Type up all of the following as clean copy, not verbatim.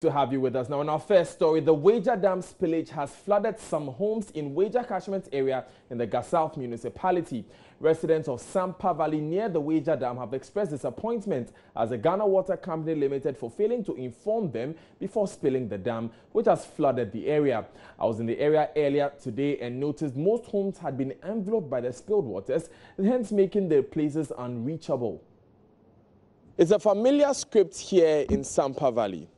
To have you with us. Now, in our first story, the Weija Dam spillage has flooded some homes in Weija catchment area in the South municipality. Residents of Sampa Valley near the Weija Dam have expressed disappointment as the Ghana Water Company Limited for failing to inform them before spilling the dam, which has flooded the area. I was in the area earlier today and noticed most homes had been enveloped by the spilled waters, hence making their places unreachable. It's a familiar script here in Sampa Valley.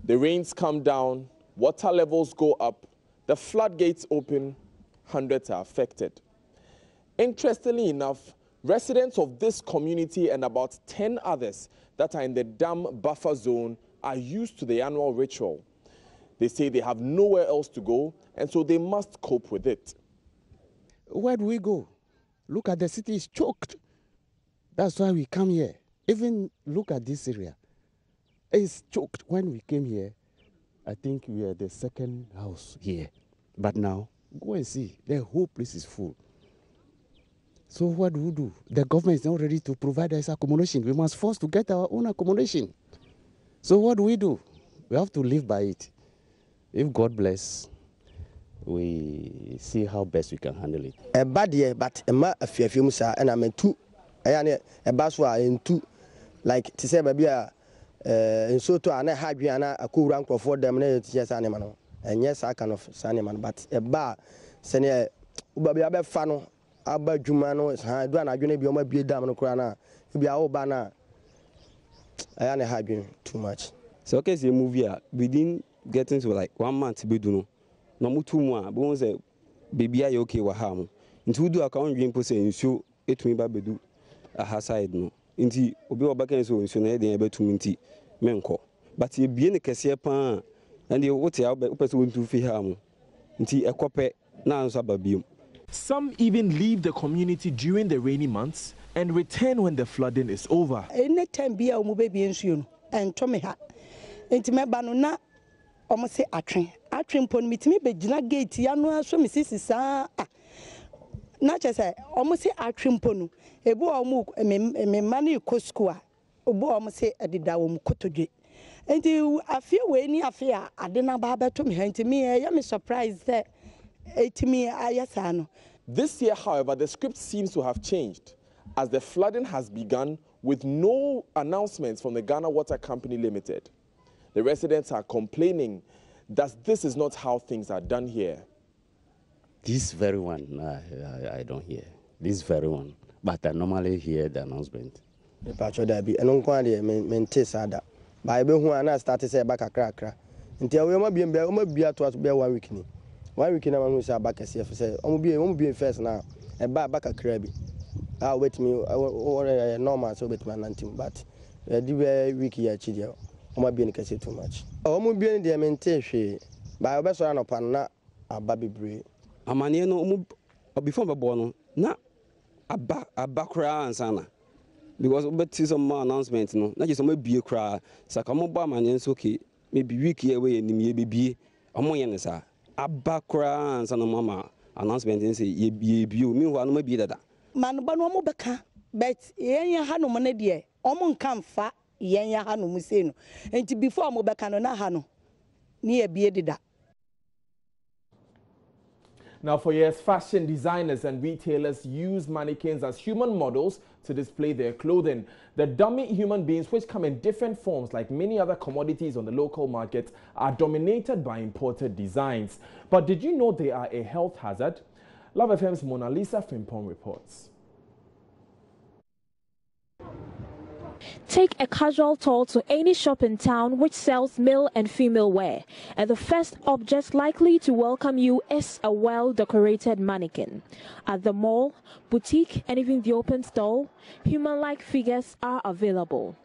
The rains come down, water levels go up, the floodgates open, hundreds are affected. Interestingly enough, residents of this community and about 10 others that are in the dam buffer zone are used to the annual ritual. They say they have nowhere else to go, and so they must cope with it. Where do we go? Look at the city is choked. That's why we come here. Even look at this area. It's choked. When we came here, I think we are the second house here. But now, go and see. The whole place is full. So what do we do? The government is not ready to provide us accommodation. We must force to get our own accommodation. So what do? We have to live by it. If God bless, we see how best we can handle it. A bad year, but a few musa and I'm two. A baswa in two. Like to say, baby, in so to an Habiana, a cool rank for them, yes, animal. And yes, I kind of animal, but a bar, senior, Ubabi Fano, Abba Jumano, I don't know, you be be damn no crana. You be our banner. I ain't having too much. So, okay, the movie, we didn't get into like 1 month, be do no 2 more, but say, baby, I okay, Waham. Into do account dream per se, so it me baby a haside no. Inti obi obaka so nso na dey betum nti menko but ye bie ne kese pa and you wote opese wontu fi ha mo nti ekope na nso ababium. Some even leave the community during the rainy months and return when the flooding is over. Any time bia o mo baby nsuo no ento me ha enti me ba no na o mo se atwen mpo no mitimi be gina gate ya no aso me sisisa na chese o mo se atwen mpo no ebu o mo me mani ko school a obu o mo se edida wo mo kotodwe enti afie we ni afie a ade na ba beto me enti me ya me surprise that etimi ayasa no. This year, however, the script seems to have changed as the flooding has begun with no announcements from the Ghana Water Company Limited. The residents are complaining that this is not how things are done here. This very one, I don't hear. This very one. But I normally hear the announcement. The patch that be, and on quantity, maintain sada. By who I started to say back a cracker. Until we might be at us be 1 week. 1 week in a man who say back a CF say, won't be first now, and back a crabby. I'll wait me or a normal so with my nanting, but the week here, Chidia. I might be in case too much. I won't be in the maintain by a best run upon not a baby breed. A man no before my born na a background and sana because we see some more announcements no na just some be cry sakamo ba man yes okay maybe week here we ni be omo yen sa a background sana mama announcement say ye bi o meanwhile no be dada man ba no mo beka but yen ha no mo na de omo nka mfa yen ha no mo say no enti before mo beka no na ha no ni e bi dida. Now, for years, fashion designers and retailers use mannequins as human models to display their clothing. The dummy human beings, which come in different forms like many other commodities on the local market, are dominated by imported designs. But did you know they are a health hazard? Love FM's Mona Lisa Frimpong reports. Take a casual tour to any shop in town which sells male and female wear, and the first object likely to welcome you is a well-decorated mannequin. At the mall, boutique, and even the open stall, human-like figures are available.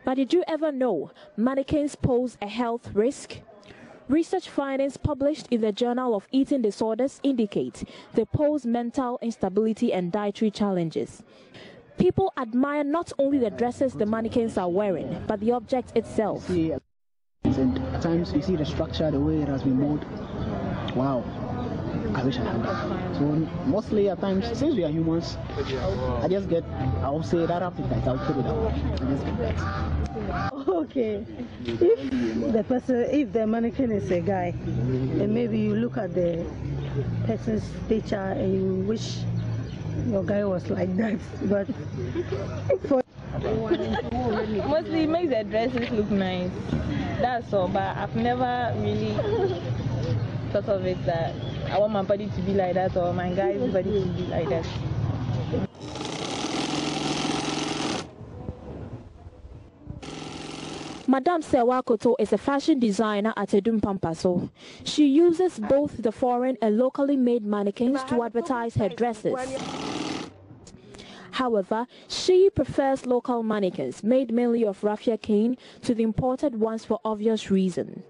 But did you ever know mannequins pose a health risk? Research findings published in the Journal of Eating Disorders indicate they pose mental instability and dietary challenges. People admire not only the dresses the mannequins are wearing, but the object itself. And at times you see the structure, the way it has been molded. Wow, I wish I had that. So mostly at times, since we are humans, I will say that appetite, I'll put it out. I just get that. Okay. If the mannequin is a guy, then maybe you look at the person's picture and you wish your guy was like that. But for mostly it makes the dresses look nice. That's all. But I've never really thought of it that I want my body to be like that or my guy's body to be like that. Madame Sewa Koto is a fashion designer at Edum Pampaso. She uses both the foreign and locally made mannequins to advertise her dresses. However, she prefers local mannequins made mainly of raffia cane to the imported ones for obvious reasons.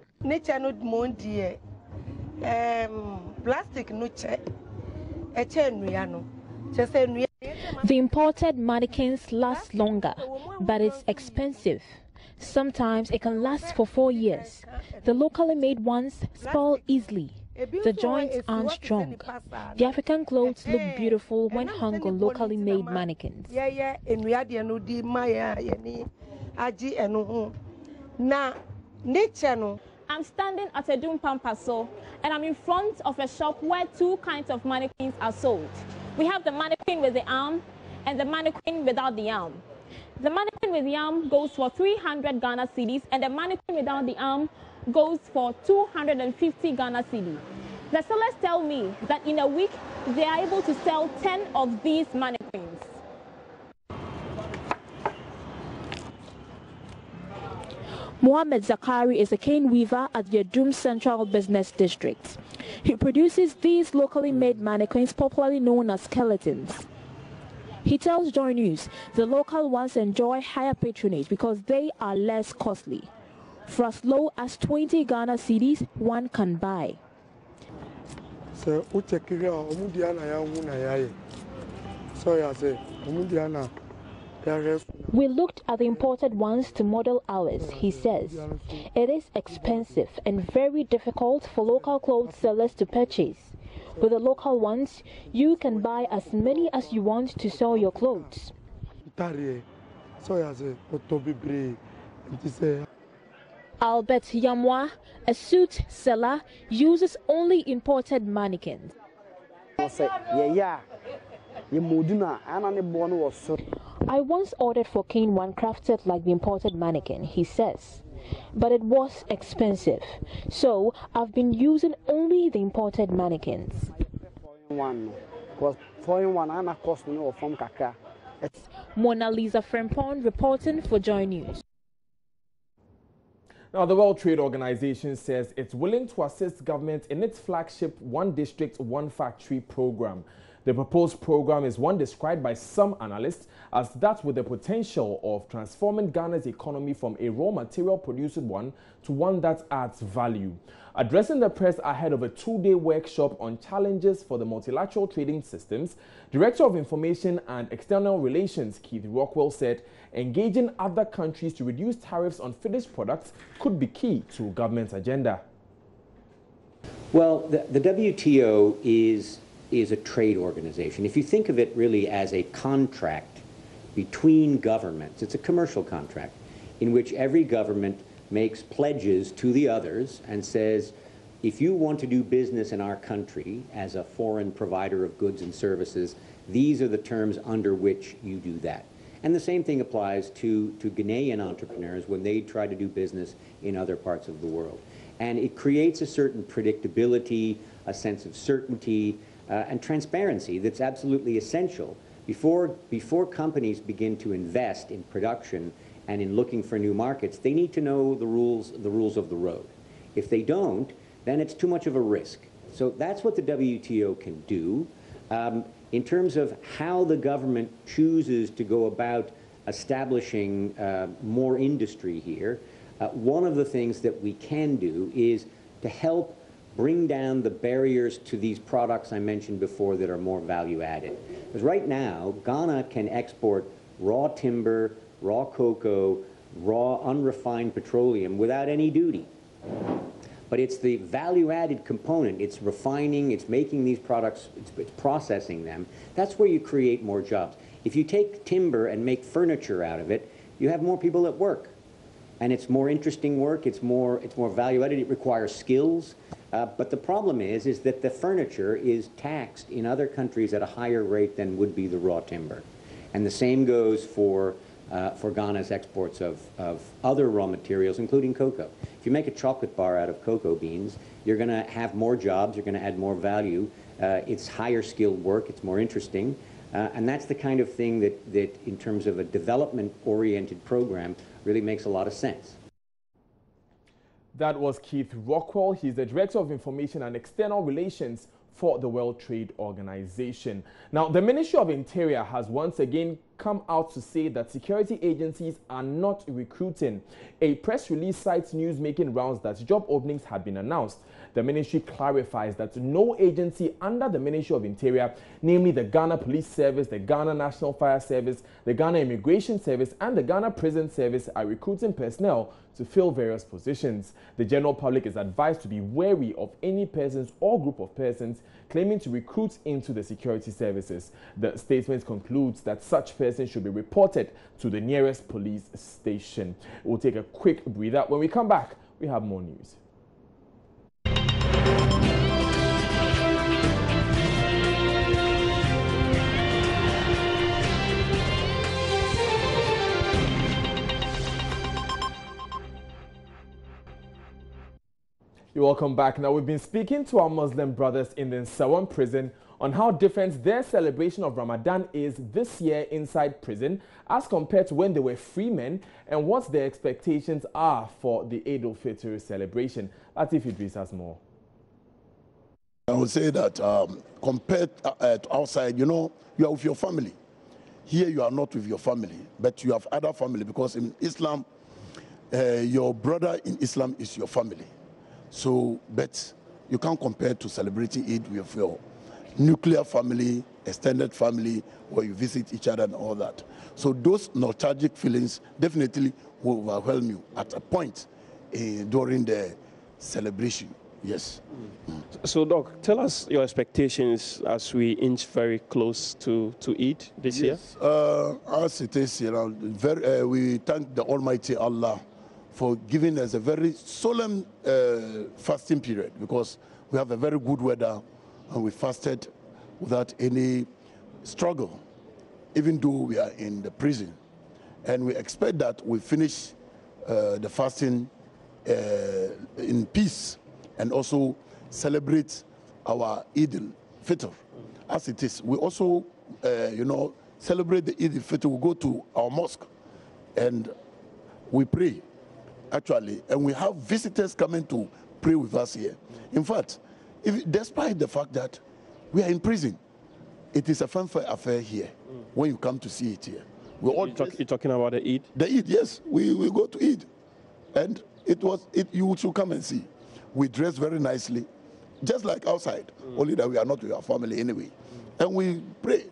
Plastic The imported mannequins last longer, but it's expensive. Sometimes it can last for 4 years. The locally made ones spoil easily. The joints aren't strong. The African clothes look beautiful when hung on locally made mannequins. I'm standing at Edum Pampaso and I'm in front of a shop where two kinds of mannequins are sold. We have the mannequin with the arm and the mannequin without the arm. The mannequin with the arm goes for 300 Ghana cedis and the mannequin without the arm goes for 250 Ghana cedis. The sellers tell me that in a week they are able to sell 10 of these mannequins. Mohamed Zakari is a cane weaver at the Edum Central Business District. He produces these locally made mannequins popularly known as skeletons. He tells Joy News the local ones enjoy higher patronage because they are less costly. For as low as 20 Ghana cedis, one can buy. We looked at the imported ones to model ours, he says. It is expensive and very difficult for local clothes sellers to purchase. With the local ones, you can buy as many as you want to sell your clothes. Albert Yamwa, a suit seller, uses only imported mannequins. I once ordered for cane one crafted like the imported mannequin, he says, but it was expensive, so I've been using only the imported mannequins. Mona Lisa Frempon reporting for Joy News. Now, the World Trade Organization says it's willing to assist government in its flagship One District, One Factory program. The proposed program is one described by some analysts as that with the potential of transforming Ghana's economy from a raw material producing one to one that adds value. Addressing the press ahead of a 2-day workshop on challenges for the multilateral trading systems, Director of Information and External Relations Keith Rockwell said engaging other countries to reduce tariffs on finished products could be key to government's agenda. Well, the WTO is a trade organization. If you think of it really as a contract between governments, it's a commercial contract in which every government makes pledges to the others and says, if you want to do business in our country as a foreign provider of goods and services, these are the terms under which you do that. And the same thing applies to Ghanaian entrepreneurs when they try to do business in other parts of the world. And it creates a certain predictability, a sense of certainty, and transparency that's absolutely essential. Before companies begin to invest in production and in looking for new markets, they need to know the rules of the road. If they don't, then it's too much of a risk. So that's what the WTO can do. In terms of how the government chooses to go about establishing more industry here, one of the things that we can do is to help bring down the barriers to these products I mentioned before that are more value added. Because right now, Ghana can export raw timber, raw cocoa, raw unrefined petroleum without any duty. But it's the value-added component, it's refining, it's making these products, it's processing them. That's where you create more jobs. If you take timber and make furniture out of it, you have more people at work. and it's more interesting work. It's more value added. It requires skills. But the problem is that the furniture is taxed in other countries at a higher rate than would be the raw timber. And the same goes for Ghana's exports of other raw materials, including cocoa. If you make a chocolate bar out of cocoa beans, you're going to have more jobs, you're going to add more value. It's higher skilled work, it's more interesting. And that's the kind of thing that in terms of a development-oriented program, really makes a lot of sense. That was Keith Rockwell. He's the Director of Information and External Relations for the World Trade Organization. Now, the Ministry of Interior has once again come out to say that security agencies are not recruiting. A press release cites news making rounds that job openings had been announced. The ministry clarifies that no agency under the Ministry of Interior, namely the Ghana Police Service, the Ghana National Fire Service, the Ghana Immigration Service, and the Ghana Prison Service, are recruiting personnel to fill various positions. The general public is advised to be wary of any persons or group of persons claiming to recruit into the security services. The statement concludes that such persons should be reported to the nearest police station. We'll take a quick breather. When we come back, we have more news. You're welcome back. Now, we've been speaking to our Muslim brothers in the Nsawam prison on how different their celebration of Ramadan is this year inside prison as compared to when they were free men, and what their expectations are for the Eid al-Fitr celebration. Latif Idris has more. I would say that compared to outside, you know, you are with your family. Here you are not with your family, but you have other family, because in Islam, your brother in Islam is your family. So, but you can't compare to celebrating Eid with your nuclear family, extended family, where you visit each other and all that. So those nostalgic feelings definitely will overwhelm you at a point during the celebration. Yes. So, Doc, tell us your expectations as we inch very close to Eid this year. As it is, you know, we thank the Almighty Allah for giving us a very solemn fasting period, because we have a very good weather and we fasted without any struggle, even though we are in the prison. And we expect that we finish the fasting in peace and also celebrate our Eid al-Fitr as it is. We also, you know, celebrate the Eid al-Fitr. We go to our mosque and we pray, actually, and we have visitors coming to pray with us here. In fact, despite the fact that we are in prison, it is a fanfare affair here when you come to see it here. You're talking about the Eid? The Eid, yes. We go to Eid. And you should come and see. We dress very nicely, just like outside, only that we are not with our family anyway. And we pray.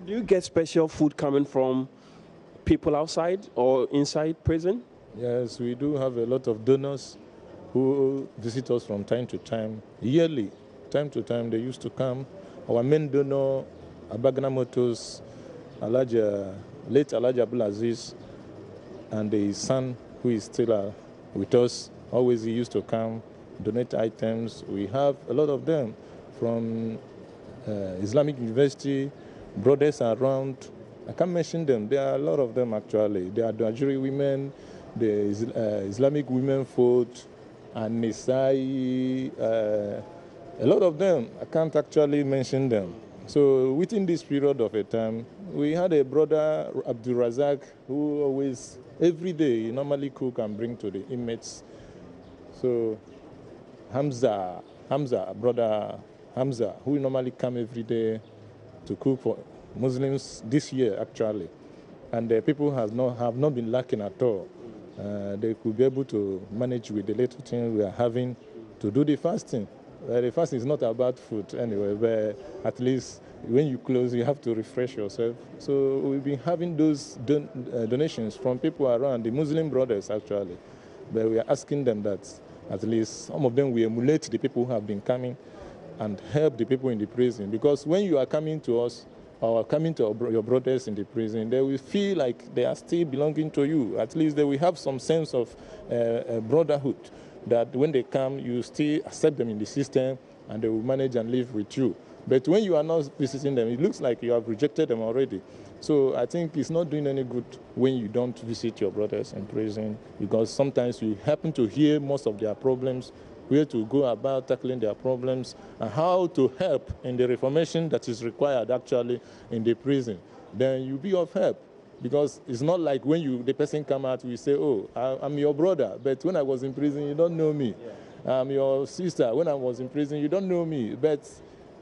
Do you get special food coming from people outside or inside prison? Yes, we do have a lot of donors who visit us from time to time. Yearly, time to time, they used to come. Our main donor, Abagana Motors, late Alhaji Abdul Aziz, and his son, who is still with us, always he used to come, donate items. We have a lot of them from Islamic University, brothers around. I can't mention them. There are a lot of them, actually. There are the Nigerian women, the Islamic women folk, and Nisai, a lot of them. I can't actually mention them. So within this period of a time, we had a brother, Abdul Razak, who always, every day, normally cook and bring to the inmates. So Hamza, brother Hamza, who normally come every day to cook for Muslims this year, actually. And the people have not been lacking at all. They could be able to manage with the little thing we are having to do the fasting. The fasting is not about food anyway, but at least when you close, you have to refresh yourself. So we've been having those donations from people around, the Muslim brothers actually. But we are asking them that at least some of them will emulate the people who have been coming and help the people in the prison. Because when you are coming to us, or coming to your brothers in the prison, they will feel like they are still belonging to you. At least they will have some sense of brotherhood, that when they come, you still accept them in the system and they will manage and live with you. But when you are not visiting them, it looks like you have rejected them already. So I think it's not doing any good when you don't visit your brothers in prison, because sometimes you happen to hear most of their problems, where to go about tackling their problems, and how to help in the reformation that is required actually in the prison. Then you'll be of help, because it's not like when the person come out, we say, oh, I'm your brother, but when I was in prison, you don't know me. Yeah. I'm your sister. When I was in prison, you don't know me, but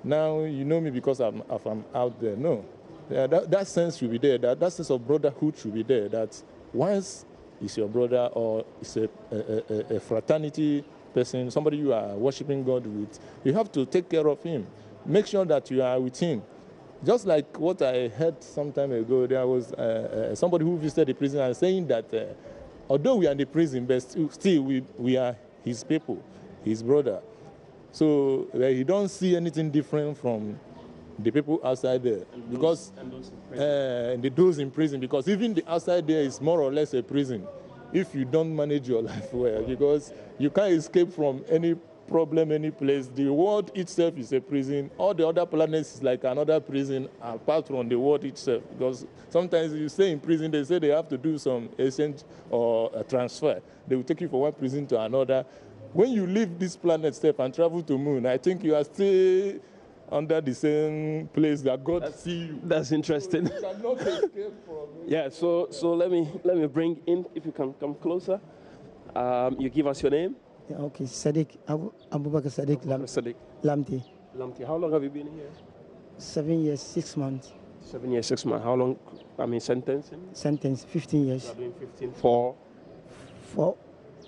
now you know me because I'm out there. No, that sense should be there. That sense of brotherhood should be there, that once is your brother or it's a fraternity person, somebody you are worshiping God with, you have to take care of him. Make sure that you are with him. Just like what I heard some time ago, there was somebody who visited the prison and saying that although we are in the prison, but still we are his people, his brother. So he don't see anything different from the people outside there, because those in prison, because even the outside there is more or less a prison if you don't manage your life well, because you can't escape from any problem, any place. The world itself is a prison. All the other planets is like another prison apart from the world itself, because sometimes you stay in prison, they say they have to do some exchange or a transfer. They will take you from one prison to another. When you leave this planet step and travel to moon, I think you are still under the same place that God see you. That's interesting. So you cannot escape from it. Yeah, so let me bring in, if you can come closer. You give us your name. Yeah, okay, Sadiq, Abubakar Sadiq Lamti. Lamti, how long have you been here? 7 years, 6 months. 7 years, 6 months. How long, sentencing? Sentence, 15 years. You have been 15 for?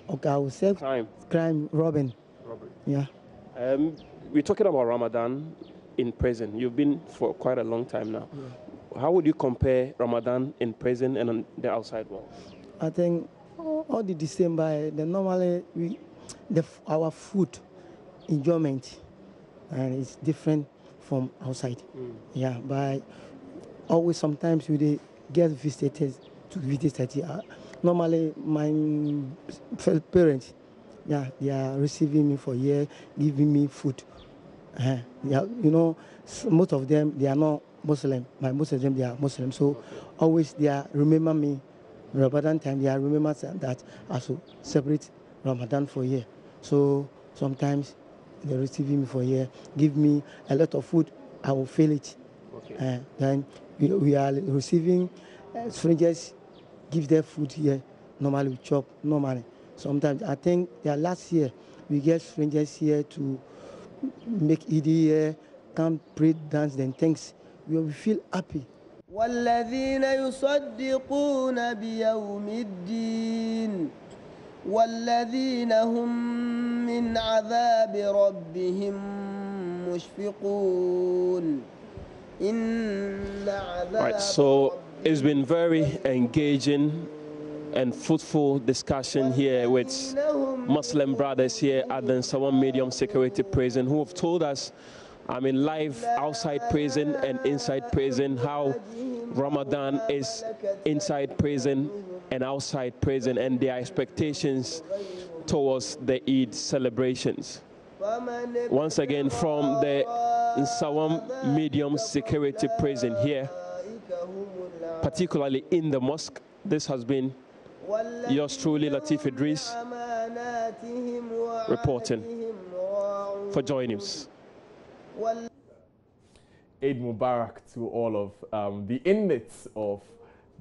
Okay, I will say crime, robbing. Yeah. We're talking about Ramadan in prison. You've been for quite a long time now. Yeah. How would you compare Ramadan in prison and on the outside world? I think all the December, normally our food enjoyment and it's different from outside. Yeah, but always sometimes we get visitors to visit here. Normally my parents, yeah, they are receiving me for a year, giving me food. Yeah, you know, most of them they are not Muslim. Most of them they are Muslim. So always they are remember me. Ramadan time they are remember that I should separate Ramadan for a year. So sometimes they receiving me for a year, give me a lot of food. I will feel it. Okay. Then we are receiving strangers. Give their food here. Normally we chop. Normally, sometimes I think last year we get strangers here to make Eid here, come pray, dance, then thanks. We feel happy. والذين يصدقون بيوم الدين والذين هم من عذاب ربهم مشفقون إن عذاب. Right, so it's been very engaging and fruitful discussion here with Muslim brothers here at the Nsawam Medium Security Prison, who have told us, live outside prison and inside prison, how Ramadan is inside prison and outside prison, and their expectations towards the Eid celebrations. Once again, from the Nsawam Medium Security Prison here, particularly in the mosque, this has been yours truly, Latif Idris, reporting for Joy News. Eid Mubarak to all of the inmates of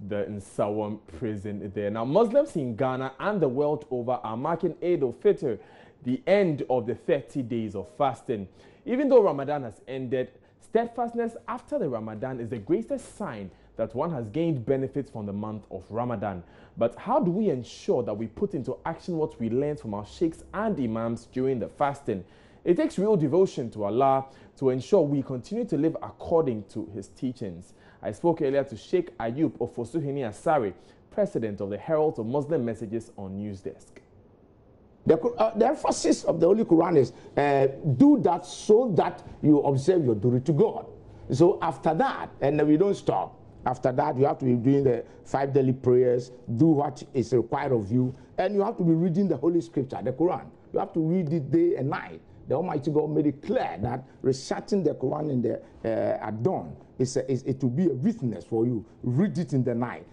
the Nsawam prison there. Now, Muslims in Ghana and the world over are marking Eid al-Fitr, the end of the 30 days of fasting. Even though Ramadan has ended, steadfastness after the Ramadan is the greatest sign that one has gained benefits from the month of Ramadan. But how do we ensure that we put into action what we learned from our sheikhs and imams during the fasting? It takes real devotion to Allah to ensure we continue to live according to his teachings. I spoke earlier to Sheikh Ayub Ofosuhini Asari, president of the Herald of Muslim Messages on Newsdesk. The emphasis of the Holy Quran is do that so that you observe your duty to God. So after that, and we don't stop. After that, you have to be doing the 5 daily prayers, do what is required of you, and you have to be reading the Holy Scripture, the Quran. You have to read it day and night. The Almighty God made it clear that reciting the Quran in the, at dawn it will be a witness for you. Read it in the night.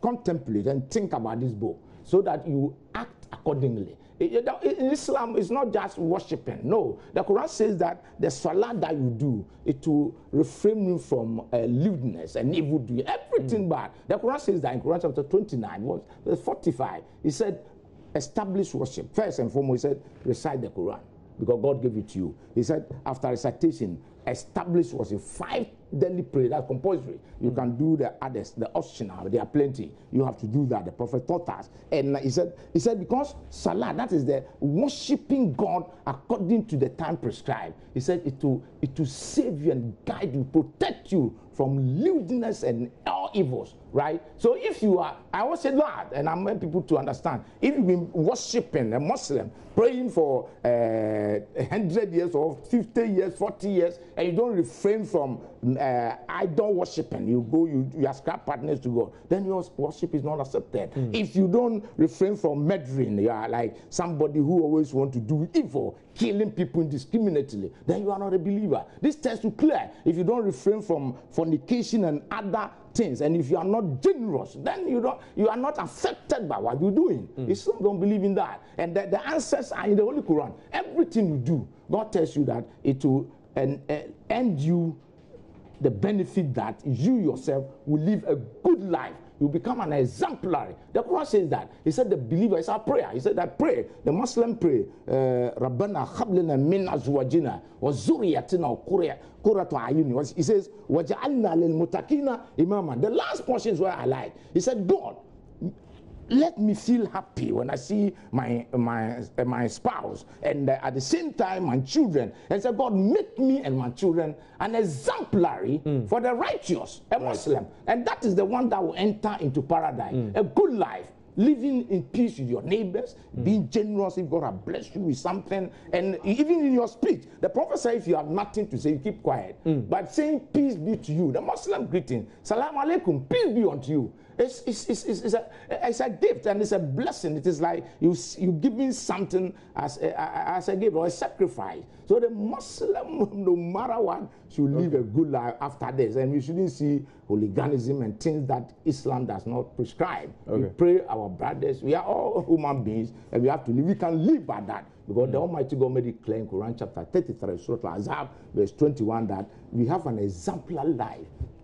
Contemplate and think about this book so that you act accordingly. In Islam, it's not just worshiping. No, the Quran says that the salah that you do, it will refrain you from lewdness and evil doing, everything bad. The Quran says that in Quran chapter 29, verse 45, he said, establish worship. First and foremost, he said, recite the Quran, because God gave it to you. He said, after recitation, establish worship. 5 daily prayer, that's compulsory. You can do the others, the optional, there are plenty. You have to do that. The Prophet taught us. And he said because salah, that is the worshiping God according to the time prescribed. He said it will save you and guide you, protect you from lewdness and all evils, right? So if you are, I always say that, and I want people to understand, if you've been worshiping a Muslim, praying for 100 years or 50 years, 40 years, and you don't refrain from idol worshiping, you ascribe partners to God, then your worship is not accepted. If you don't refrain from murdering, you are like somebody who always want to do evil, killing people indiscriminately, then you are not a believer. This text is clear. If you don't refrain from fornication and other things, and if you are not generous, then you are not affected by what you're doing. Islam don't believe in that. And the answers are in the Holy Quran. Everything you do, God tells you that it will end you the benefit that you yourself will live a good life. You become an exemplary. The Quran says that. He said the believer is our prayer. He said that pray. The Muslim pray. Rabbana khablana min azwajina wa zuriyatina qurratu ayuni. He says waj'alna lil muttaqina imama. The last portion is where I like. He said, God, let me feel happy when I see my spouse, and at the same time my children. And say, God, make me and my children an exemplary for the righteous, a Muslim. And that is the one that will enter into paradise. A good life, living in peace with your neighbors, being generous if God has blessed you with something, and even in your speech. The Prophet said if you have nothing to say, you keep quiet. But saying peace be to you, the Muslim greeting, salam alaikum, peace be unto you. It's a gift and it's a blessing. It is like you giving something as a gift or a sacrifice. So the Muslim, no matter what, should live a good life after this. And we shouldn't see hooliganism and things that Islam does not prescribe. We pray our brothers. We are all human beings and we have to live. We can live by that. Because the Almighty God made it clear in Quran chapter 33, Surah Al-Azhab, verse 21, that we have an exemplar life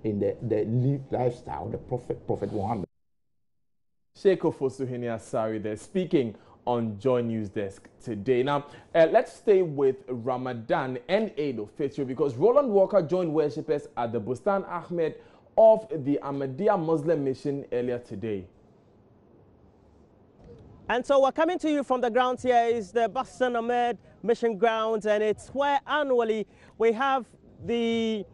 in the lifestyle of the Prophet Muhammad. Sheikh Ofosuhini Asari there, speaking on Joy News Desk today. Now, let's stay with Ramadan and Eid al-Fitr, because Roland Walker joined worshippers at the Bustan Ahmed of the Ahmadiyya Muslim Mission earlier today. And so we're coming to you from the grounds here is the Bustan Ahmed Mission Grounds, and it's where annually we have the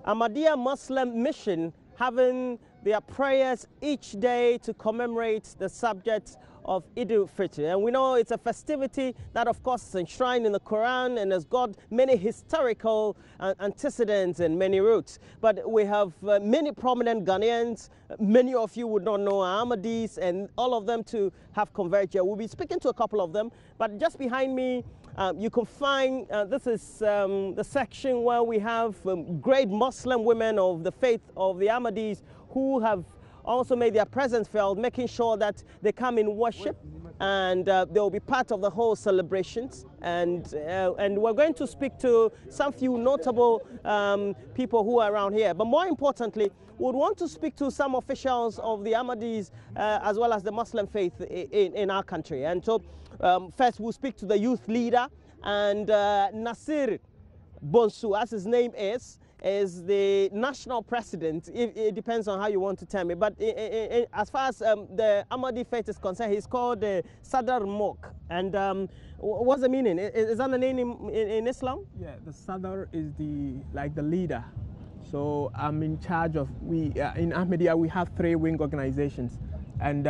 Ahmadiyya Muslim Mission having their prayers each day to commemorate the subject of Eid al-Fitr. And we know it's a festivity that, of course, is enshrined in the Quran and has got many historical antecedents and many roots. But we have many prominent Ghanaians. Many of you would not know Ahmadis, and all of them to have converged here. We'll be speaking to a couple of them. But just behind me, you can find, this is the section where we have great Muslim women of the faith of the Ahmadis who have also made their presence felt, making sure that they come in worship and they'll be part of the whole celebrations. And we're going to speak to some few notable people who are around here. But more importantly, we would want to speak to some officials of the Ahmadis as well as the Muslim faith in our country. And so first we'll speak to the youth leader, and Nasir Bonsu, as his name is the national president. It depends on how you want to tell me. But as far as the Ahmadi faith is concerned, he's called Sadr Mok. And what's the meaning? Is that the name in Islam? Yeah, the Sadr is the leader. So I'm in charge of, in Ahmadiyya we have 3 wing organizations, and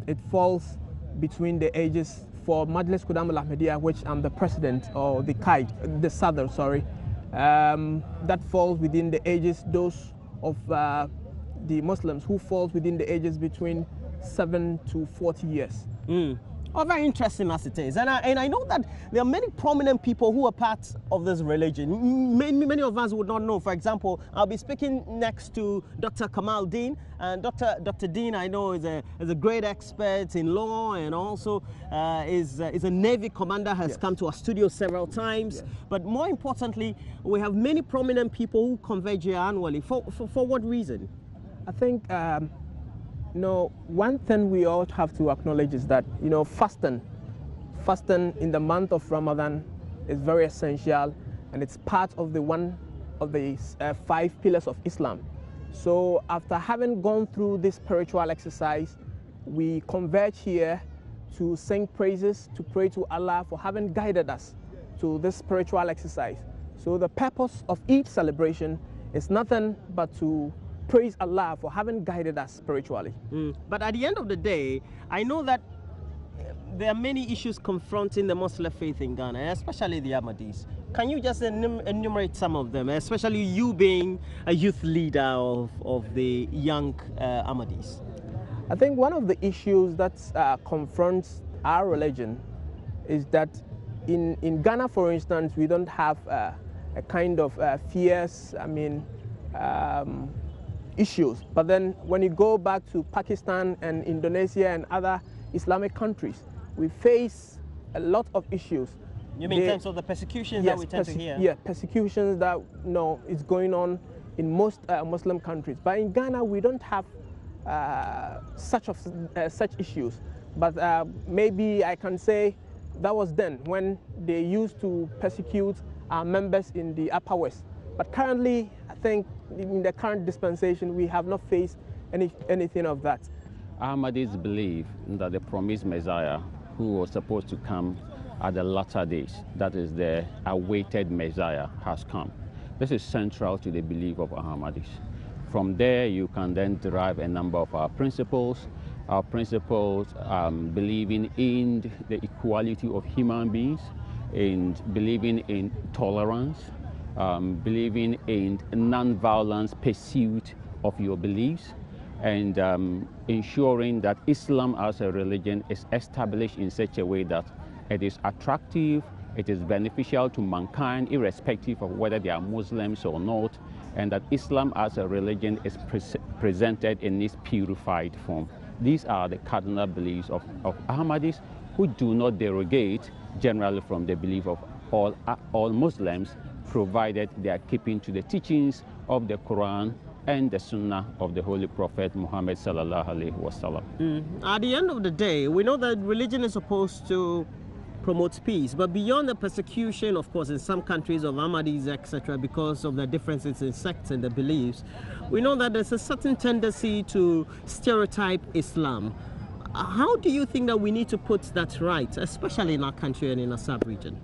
it falls between the ages for Majlis Qudam al-Ahmadiyya, which I'm the president, or the Sadr, sorry. that falls within the ages, those of the Muslims who falls within the ages between 7 to 40 years. Oh, very interesting as it is. And I know that there are many prominent people who are part of this religion. Many of us would not know. For example, I'll be speaking next to Dr. Kamal Dean. And Dr. Dean, I know, is a great expert in law and also is a Navy commander, has come to our studio several times. But more importantly, we have many prominent people who converge here annually. For what reason? I think one thing we all have to acknowledge is that, fasting in the month of Ramadan is very essential, and it's part of one of the 5 pillars of Islam. So after having gone through this spiritual exercise, we converge here to sing praises, to pray to Allah for having guided us to this spiritual exercise. So the purpose of each celebration is nothing but to praise Allah for having guided us spiritually. But at the end of the day, I know that there are many issues confronting the Muslim faith in Ghana, especially the Ahmadis. Can you just enumerate some of them, especially you being a youth leader of the young Ahmadis? I think one of the issues that confronts our religion is that in Ghana, for instance, we don't have a kind of fierce, issues. But then when you go back to Pakistan and Indonesia and other Islamic countries, we face a lot of issues. You mean in terms of the persecutions that we tend to hear? Yeah, persecutions that is going on in most Muslim countries. But in Ghana, we don't have such issues. But maybe I can say that was then when they used to persecute our members in the Upper West. But currently, I think in the current dispensation, we have not faced anything of that. Ahmadis believe that the promised Messiah, who was supposed to come at the latter days, that is the awaited Messiah, has come. This is central to the belief of Ahmadis. From there, you can then derive a number of our principles. Our principles believing in the equality of human beings, and believing in tolerance, believing in non-violence pursuit of your beliefs, and ensuring that Islam as a religion is established in such a way that it is attractive, it is beneficial to mankind, irrespective of whether they are Muslims or not, and that Islam as a religion is presented in its purified form. These are the cardinal beliefs of Ahmadis, who do not derogate generally from the belief of all Muslims, provided they are keeping to the teachings of the Quran and the Sunnah of the Holy Prophet Muhammad sallallahu alaihi wasallam. At the end of the day, we know that religion is supposed to promote peace, but beyond the persecution, of course, in some countries of Ahmadis, etc., because of the differences in sects and the beliefs, we know that there's a certain tendency to stereotype Islam. How do you think that we need to put that right, especially in our country and in our sub-region?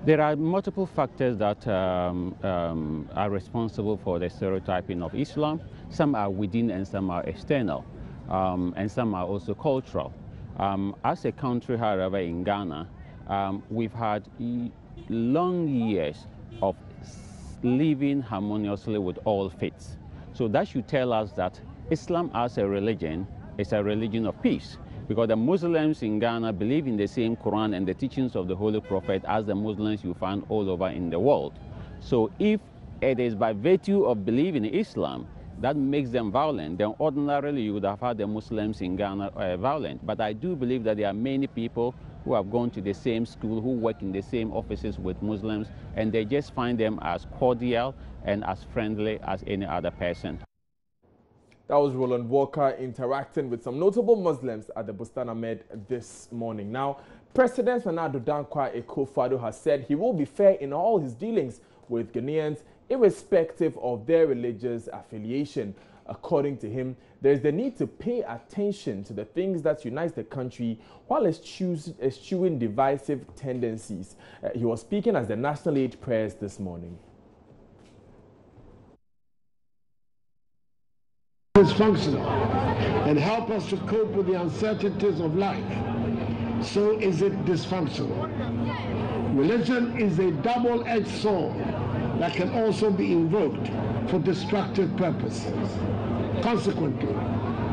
There are multiple factors that are responsible for the stereotyping of Islam. Some are within and some are external, and some are also cultural. As a country, however, in Ghana, we've had long years of living harmoniously with all faiths. So that should tell us that Islam as a religion is a religion of peace, because the Muslims in Ghana believe in the same Quran and the teachings of the Holy Prophet as the Muslims you find all over in the world. So if it is by virtue of believing in Islam that makes them violent, then ordinarily you would have had the Muslims in Ghana violent. But I do believe that there are many people who have gone to the same school, who work in the same offices with Muslims, and they just find them as cordial and as friendly as any other person. That was Roland Walker interacting with some notable Muslims at the Bustan Ahmed this morning. Now, President Nana Addo Dankwa Akufo-Addo has said he will be fair in all his dealings with Ghanaians, irrespective of their religious affiliation. According to him, there is the need to pay attention to the things that unite the country while eschewing divisive tendencies. He was speaking as the National Aid prayers this morning. Dysfunctional and help us to cope with the uncertainties of life. So is it dysfunctional. Religion is a double-edged sword. that can also be invoked for destructive purposes. Consequently,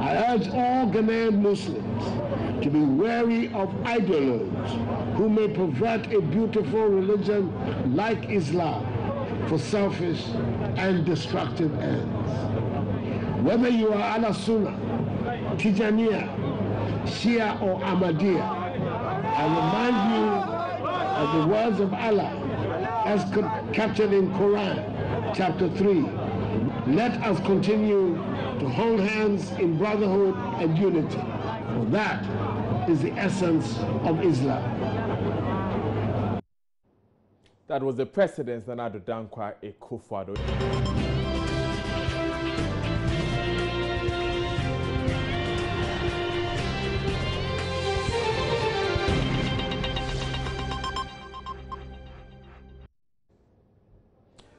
I urge all Ghanaian Muslims to be wary of idlers who may pervert a beautiful religion like Islam for selfish and destructive ends. Whether you are Ala Sunnah, Tijaniya, Shia or Ahmadiyya, I remind you of the words of Allah as captured in Quran chapter 3. Let us continue to hold hands in brotherhood and unity, for that is the essence of Islam. That was the President, Nana Dankwa Akufo-Addo.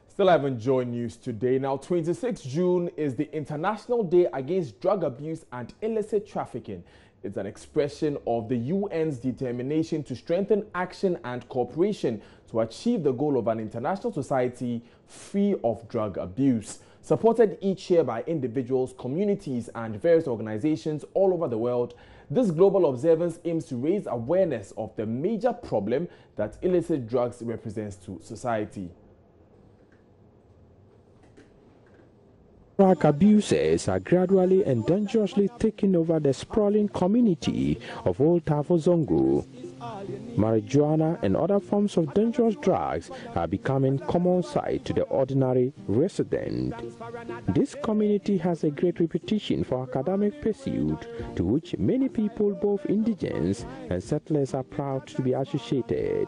Still have enjoyed news today. Now, 26 June is the International Day Against Drug Abuse and Illicit Trafficking. It's an expression of the UN's determination to strengthen action and cooperation to achieve the goal of an international society free of drug abuse. Supported each year by individuals, communities, and various organizations all over the world, this global observance aims to raise awareness of the major problem that illicit drugs represents to society. Drug abusers are gradually and dangerously taking over the sprawling community of Old Tafo Zongo. Marijuana and other forms of dangerous drugs are becoming common sight to the ordinary resident. This community has a great reputation for academic pursuit, to which many people, both indigents and settlers, are proud to be associated.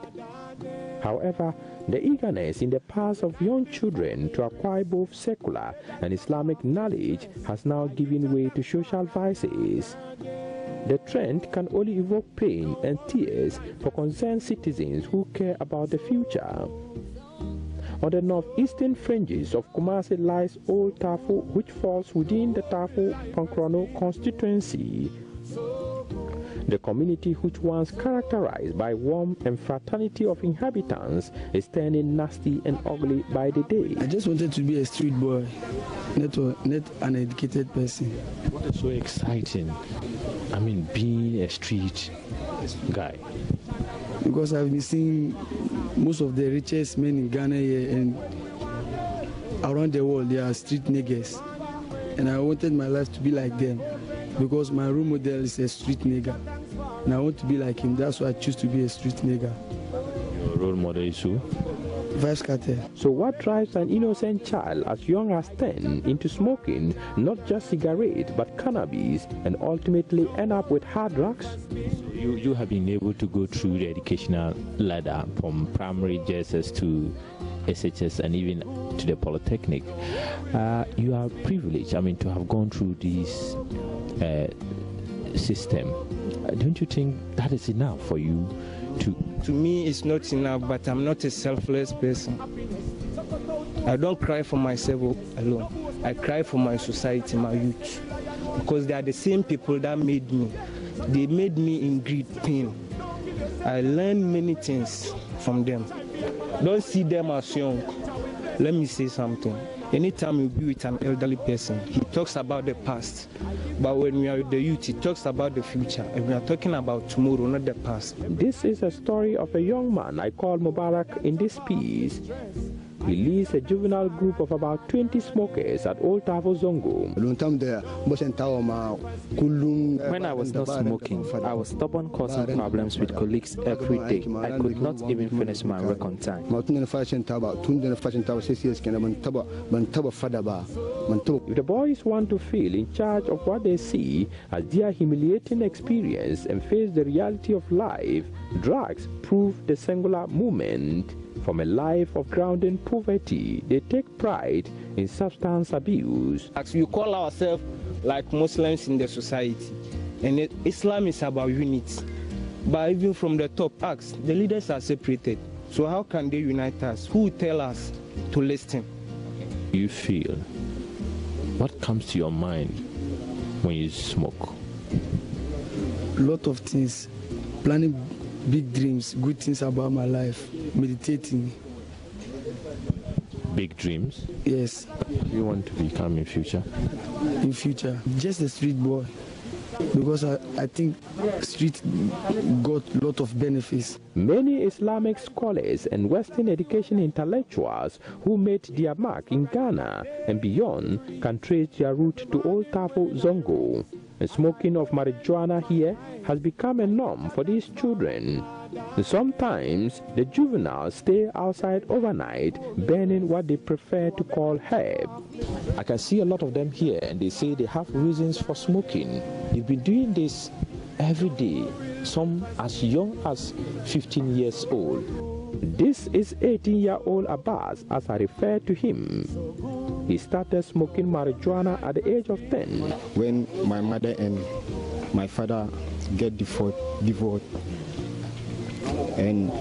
However, the eagerness in the past of young children to acquire both secular and Islamic knowledge has now given way to social vices. The trend can only evoke pain and tears for concerned citizens who care about the future. On the northeastern fringes of Kumasi lies Old Tafo, which falls within the Tafo-Pankrono constituency. The community, which once characterized by warmth and fraternity of inhabitants, is turning nasty and ugly by the day. I just wanted to be a street boy, not an educated person. What is so exciting? I mean, being a street guy. Because I've been seeing most of the richest men in Ghana here and around the world, they are street niggas. And I wanted my life to be like them, because my role model is a street nigger. And I want to be like him. That's why I choose to be a street nigger. Your role model is who? Vice Cartel. So what drives an innocent child as young as 10 into smoking not just cigarettes but cannabis, and ultimately end up with hard drugs? So you have been able to go through the educational ladder from primary JSS to SHS and even to the Polytechnic. You are privileged, I mean, to have gone through this system. Don't you think that is enough for you to... To me, it's not enough, but I'm not a selfless person. I don't cry for myself alone. I cry for my society, my youth, because they are the same people that made me. They made me in great pain. I learned many things from them. Don't see them as young. Let me say something. Anytime you be with an elderly person, he talks about the past. But when we are with the youth, he talks about the future. And we are talking about tomorrow, not the past. This is a story of a young man I call Mubarak in this piece. He leads a juvenile group of about 20 smokers at Old Tafo Zongo. When I was not smoking, I was stubborn, causing problems with colleagues every day. I could not even finish my work on time. If the boys want to feel in charge of what they see as their humiliating experience and face the reality of life, drugs prove the singular movement. From a life of grounded poverty, they take pride in substance abuse. We call ourselves like Muslims in the society, and Islam is about unity. But even from the top, the leaders are separated. So how can they unite us? Who will tell us to listen? You feel? What comes to your mind when you smoke? A lot of things, planning big dreams, good things about my life, meditating. big dreams? Yes. What do you want to become in future? In future, just a street boy. Because I think street got a lot of benefits. Many Islamic scholars and Western education intellectuals who made their mark in Ghana and beyond can trace their route to Old Tafo Zongo. And smoking of marijuana here has become a norm for these children. Sometimes the juveniles stay outside overnight, burning what they prefer to call herb. I can see a lot of them here, and they say they have reasons for smoking. They've been doing this every day, some as young as 15 years old. This is 18-year-old Abbas, as I refer to him. He started smoking marijuana at the age of 10. When my mother and my father get divorced, and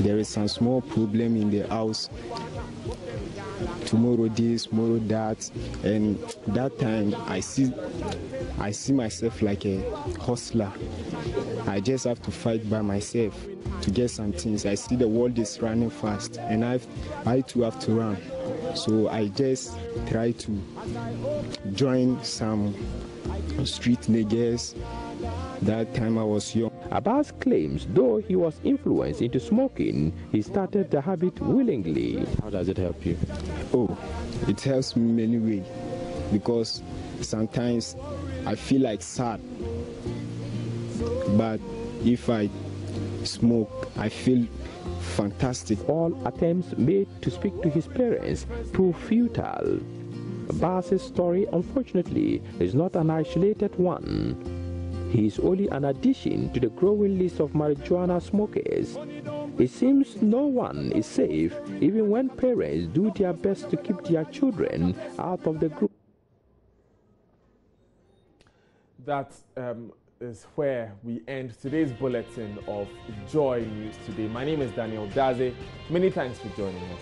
there is some small problem in the house, tomorrow this, tomorrow that, and that time I see myself like a hustler. I just have to fight by myself to get some things. I see the world is running fast, and I too have to run. So I just try to join some street niggas. That time I was young. Abbas claims though he was influenced into smoking, he started the habit willingly. How does it help you? Oh, it helps me many ways, because sometimes I feel like sad, but if I smoke, I feel fantastic. All attempts made to speak to his parents proved futile. Abbas's story, unfortunately, is not an isolated one. He is only an addition to the growing list of marijuana smokers. It seems no one is safe, even when parents do their best to keep their children out of the group. That is where we end today's bulletin of Joy News today. My name is Daniel Daze. Many thanks for joining us.